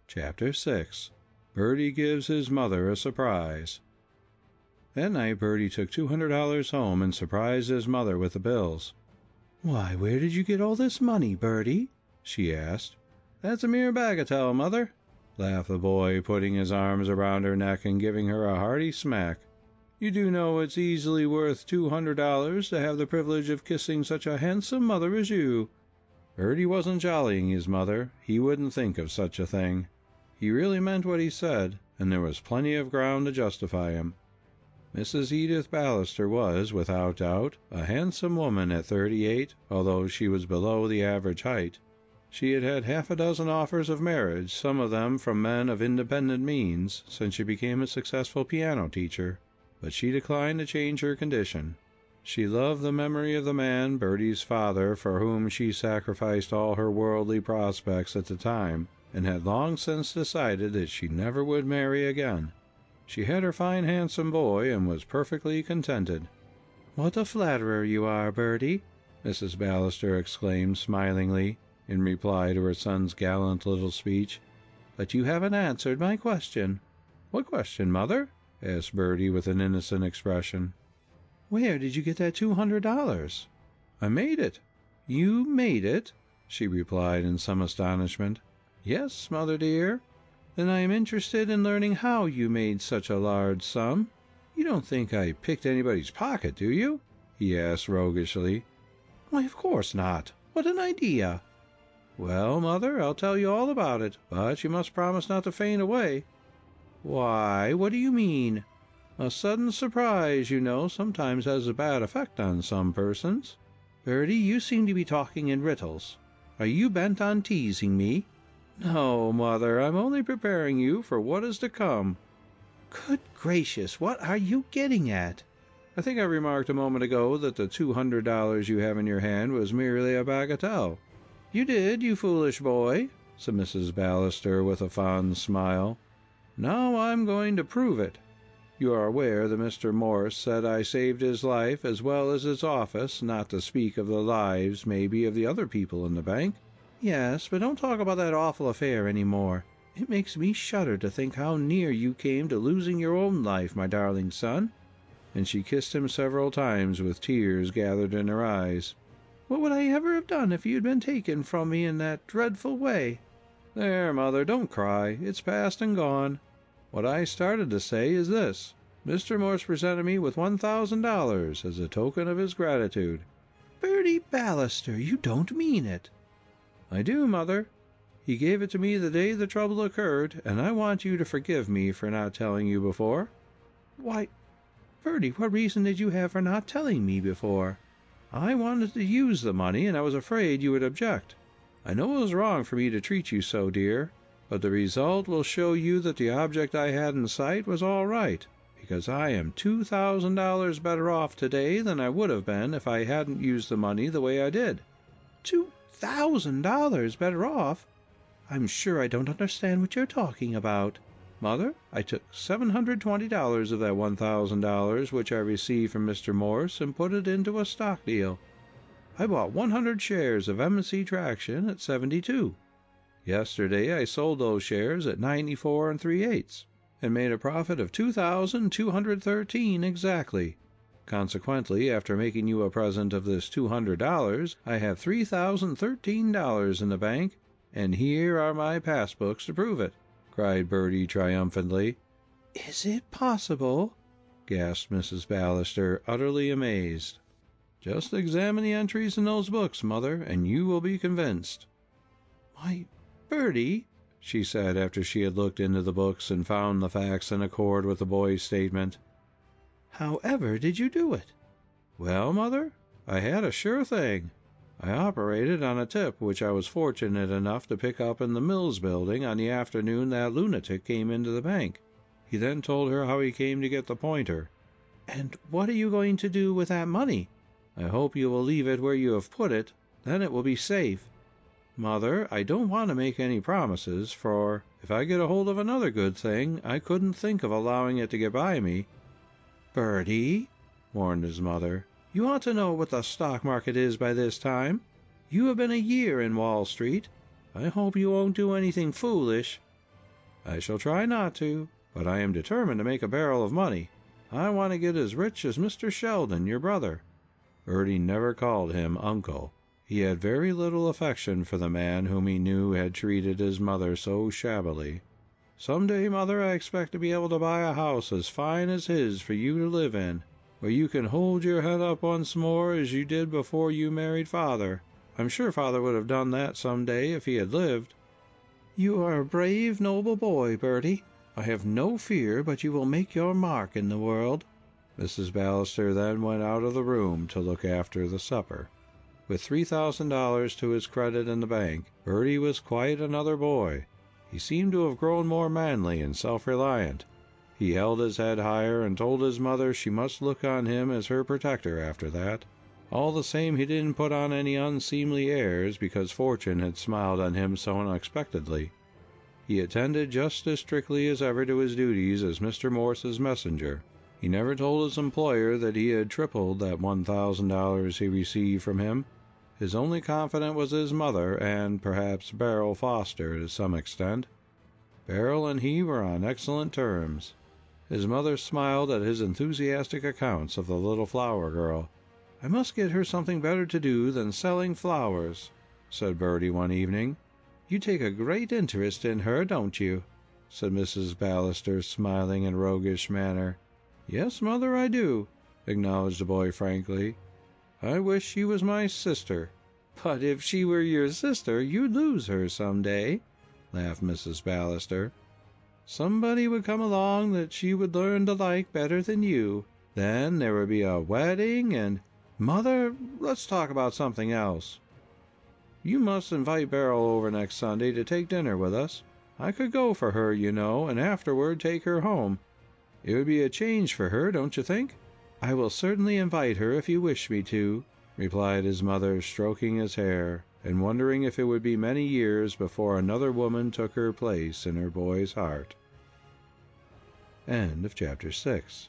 Chapter 6. Bertie Gives His Mother a Surprise. That night Bertie took $200 home and surprised his mother with the bills. "Why, where did you get all this money, Bertie?" she asked. "That's a mere bagatelle, Mother," laughed the boy, putting his arms around her neck and giving her a hearty smack. "You do know it's easily worth $200 to have the privilege of kissing such a handsome mother as you." Bertie wasn't jollying his mother. He wouldn't think of such a thing. He really meant what he said, and there was plenty of ground to justify him. Mrs. Edith Ballister was, without doubt, a handsome woman at 38, although she was below the average height. She had had half a dozen offers of marriage, some of them from men of independent means, since she became a successful piano teacher, but she declined to change her condition. She loved the memory of the man, Bertie's father, for whom she sacrificed all her worldly prospects at the time, and had long since decided that she never would marry again. She had her fine handsome boy, and was perfectly contented. "What a flatterer you are, Bertie!" Mrs. Ballister exclaimed smilingly, in reply to her son's gallant little speech. "But you haven't answered my question." "What question, Mother?" asked Bertie with an innocent expression. "Where did you get that $200? "I made it." "You made it?" she replied in some astonishment. "Yes, Mother dear." "Then I am interested in learning how you made such a large sum. You don't think I picked anybody's pocket, do you?" he asked roguishly. "Why, of course not. What an idea!" "Well, Mother, I'll tell you all about it, but you must promise not to faint away." "Why, what do you mean?" "A sudden surprise, you know, sometimes has a bad effect on some persons." "Bertie, you seem to be talking in riddles. Are you bent on teasing me?" "No, Mother, I'm only preparing you for what is to come." "Good gracious, what are you getting at?" "I think I remarked a moment ago that the $200 you have in your hand was merely a bagatelle." "You did, you foolish boy," said Mrs. Ballister with a fond smile. "Now I'm going to prove it. You are aware that Mr. Morse said I saved his life as well as his office, not to speak of the lives, maybe, of the other people in the bank." "Yes, but don't talk about that awful affair any more. It makes me shudder to think how near you came to losing your own life, my darling son." And she kissed him several times with tears gathered in her eyes. "What would I ever have done if you had been taken from me in that dreadful way?" "There, Mother, don't cry. It's past and gone. What I started to say is this. Mr. Morse presented me with $1,000 as a token of his gratitude." "Bertie Ballister, you don't mean it." "I do, Mother. He gave it to me the day the trouble occurred, and I want you to forgive me for not telling you before." "Why, Bertie, what reason did you have for not telling me before?" "I wanted to use the money, and I was afraid you would object. I know it was wrong for me to treat you so, dear, but the result will show you that the object I had in sight was all right, because I am $2,000 better off today than I would have been if I hadn't used the money the way I did." $2,000 better off? I'm sure I don't understand what you're talking about." "Mother, I took $720 of that $1,000 which I received from Mr. Morse and put it into a stock deal. I bought 100 shares of M&C Traction at 72. Yesterday I sold those shares at 94 3/8 and made a profit of $2,213 exactly. Consequently, after making you a present of this $200, I have $3,013 in the bank, and here are my passbooks to prove it," cried Bertie triumphantly. "Is it possible?" gasped Mrs. Ballister, utterly amazed. "Just examine the entries in those books, Mother, and you will be convinced." "Why, Bertie," she said after she had looked into the books and found the facts in accord with the boy's statement, "however did you do it?" "Well, Mother, I had a sure thing. I operated on a tip which I was fortunate enough to pick up in the Mills Building on the afternoon that lunatic came into the bank." He then told her how he came to get the pointer. "And what are you going to do with that money?" "I hope you will leave it where you have put it. Then it will be safe." "Mother, I don't want to make any promises, for if I get hold of another good thing, I couldn't think of allowing it to get by me." "Bertie," warned his mother, "you ought to know what the stock market is by this time. You have been a year in Wall Street. I hope you won't do anything foolish." I shall try not to, but I am determined to make a barrel of money. I want to get as rich as Mr. Sheldon, your brother." Bertie never called him uncle. He had very little affection for the man whom he knew had treated his mother so shabbily. "Some day, mother, I expect to be able to buy a house as fine as his for you to live in, where you can hold your head up once more as you did before you married father. I'm sure father would have done that some day if he had lived." "You are a brave, noble boy, Bertie. I have no fear but you will make your mark in the world." Mrs. Ballister then went out of the room to look after the supper. With $3,000 to his credit in the bank, Bertie was quite another boy. He seemed to have grown more manly and self-reliant. He held his head higher and told his mother she must look on him as her protector after that. All the same, he didn't put on any unseemly airs because fortune had smiled on him so unexpectedly. He attended just as strictly as ever to his duties as Mr. Morse's messenger. He never told his employer that he had tripled that $1,000 he received from him. His only confidant was his mother and, perhaps, Beryl Foster to some extent. Beryl and he were on excellent terms. His mother smiled at his enthusiastic accounts of the little flower girl. "I must get her something better to do than selling flowers," said Bertie one evening. "You take a great interest in her, don't you?" said Mrs. Ballister, smiling in a roguish manner. "Yes, mother, I do," acknowledged the boy frankly. "I wish she was my sister." "But if she were your sister, you'd lose her some day," laughed Mrs. Ballister. "Somebody would come along that she would learn to like better than you. Then there would be a wedding and—" "Mother, let's talk about something else." "You must invite Beryl over next Sunday to take dinner with us. I could go for her, you know, and afterward take her home. It would be a change for her, don't you think?" "I will certainly invite her if you wish me to," replied his mother, stroking his hair, and wondering if it would be many years before another woman took her place in her boy's heart. End of chapter 6.